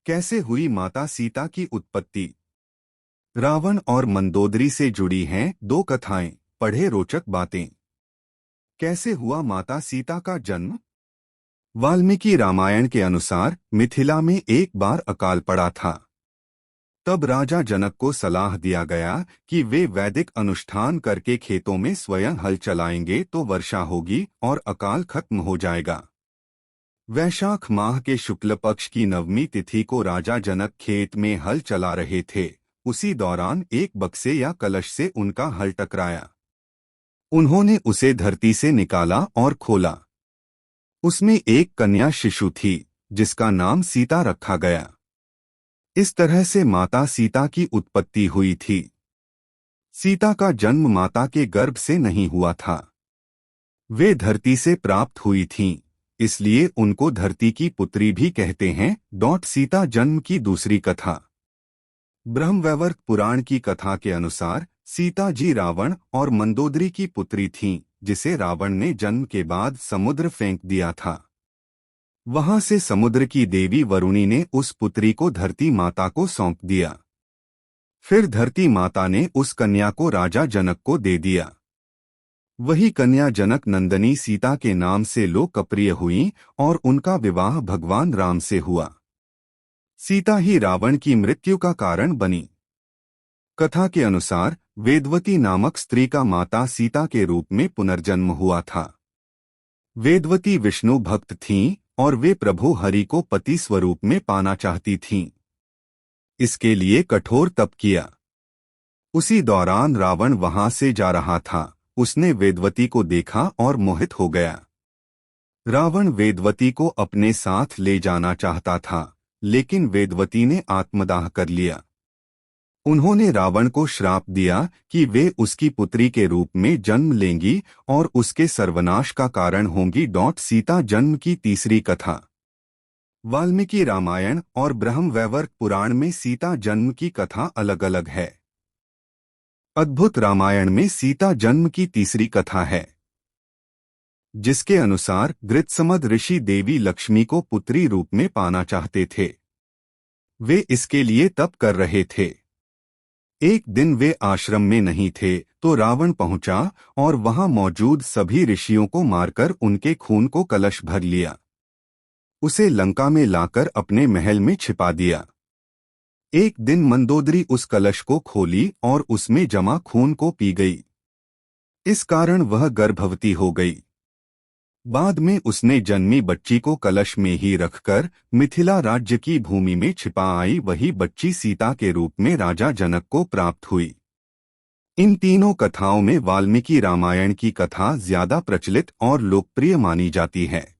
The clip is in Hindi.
कैसे हुई माता सीता की उत्पत्ति। रावण और मंदोदरी से जुड़ी हैं दो कथाएं, पढ़े रोचक बातें। कैसे हुआ माता सीता का जन्म। वाल्मीकि रामायण के अनुसार मिथिला में एक बार अकाल पड़ा था। तब राजा जनक को सलाह दिया गया कि वे वैदिक अनुष्ठान करके खेतों में स्वयं हल चलाएंगे तो वर्षा होगी और अकाल खत्म हो जाएगा। वैशाख माह के शुक्ल पक्ष की नवमी तिथि को राजा जनक खेत में हल चला रहे थे। उसी दौरान एक बक्से या कलश से उनका हल टकराया। उन्होंने उसे धरती से निकाला और खोला। उसमें एक कन्या शिशु थी जिसका नाम सीता रखा गया। इस तरह से माता सीता की उत्पत्ति हुई थी। सीता का जन्म माता के गर्भ से नहीं हुआ था। वे धरती से प्राप्त हुई थीं, इसलिए उनको धरती की पुत्री भी कहते हैं। सीता जन्म की दूसरी कथा। ब्रह्मवैवर्त पुराण की कथा के अनुसार सीता जी रावण और मंदोदरी की पुत्री थीं, जिसे रावण ने जन्म के बाद समुद्र फेंक दिया था। वहां से समुद्र की देवी वरुणी ने उस पुत्री को धरती माता को सौंप दिया। फिर धरती माता ने उस कन्या को राजा जनक को दे दिया। वही कन्या जनक नंदनी सीता के नाम से लोकप्रिय हुई और उनका विवाह भगवान राम से हुआ। सीता ही रावण की मृत्यु का कारण बनी। कथा के अनुसार वेदवती नामक स्त्री का माता सीता के रूप में पुनर्जन्म हुआ था। वेदवती विष्णु भक्त थीं और वे प्रभु हरि को पति स्वरूप में पाना चाहती थीं। इसके लिए कठोर तप किया। उसी दौरान रावण वहां से जा रहा था। उसने वेदवती को देखा और मोहित हो गया। रावण वेदवती को अपने साथ ले जाना चाहता था, लेकिन वेदवती ने आत्मदाह कर लिया। उन्होंने रावण को श्राप दिया कि वे उसकी पुत्री के रूप में जन्म लेंगी और उसके सर्वनाश का कारण होंगी। सीता जन्म की तीसरी कथा। वाल्मीकि रामायण और ब्रह्मवैवर्त पुराण में सीता जन्म की कथा अलग अलग है। अद्भुत रामायण में सीता जन्म की तीसरी कथा है, जिसके अनुसार गृत्समद ऋषि देवी लक्ष्मी को पुत्री रूप में पाना चाहते थे। वे इसके लिए तप कर रहे थे। एक दिन वे आश्रम में नहीं थे तो रावण पहुंचा और वहां मौजूद सभी ऋषियों को मारकर उनके खून को कलश भर लिया। उसे लंका में लाकर अपने महल में छिपा दिया। एक दिन मंदोदरी उस कलश को खोली और उसमें जमा खून को पी गई। इस कारण वह गर्भवती हो गई। बाद में उसने जन्मी बच्ची को कलश में ही रखकर मिथिला राज्य की भूमि में छिपा आई। वही बच्ची सीता के रूप में राजा जनक को प्राप्त हुई। इन तीनों कथाओं में वाल्मीकि रामायण की कथा ज्यादा प्रचलित और लोकप्रिय मानी जाती है।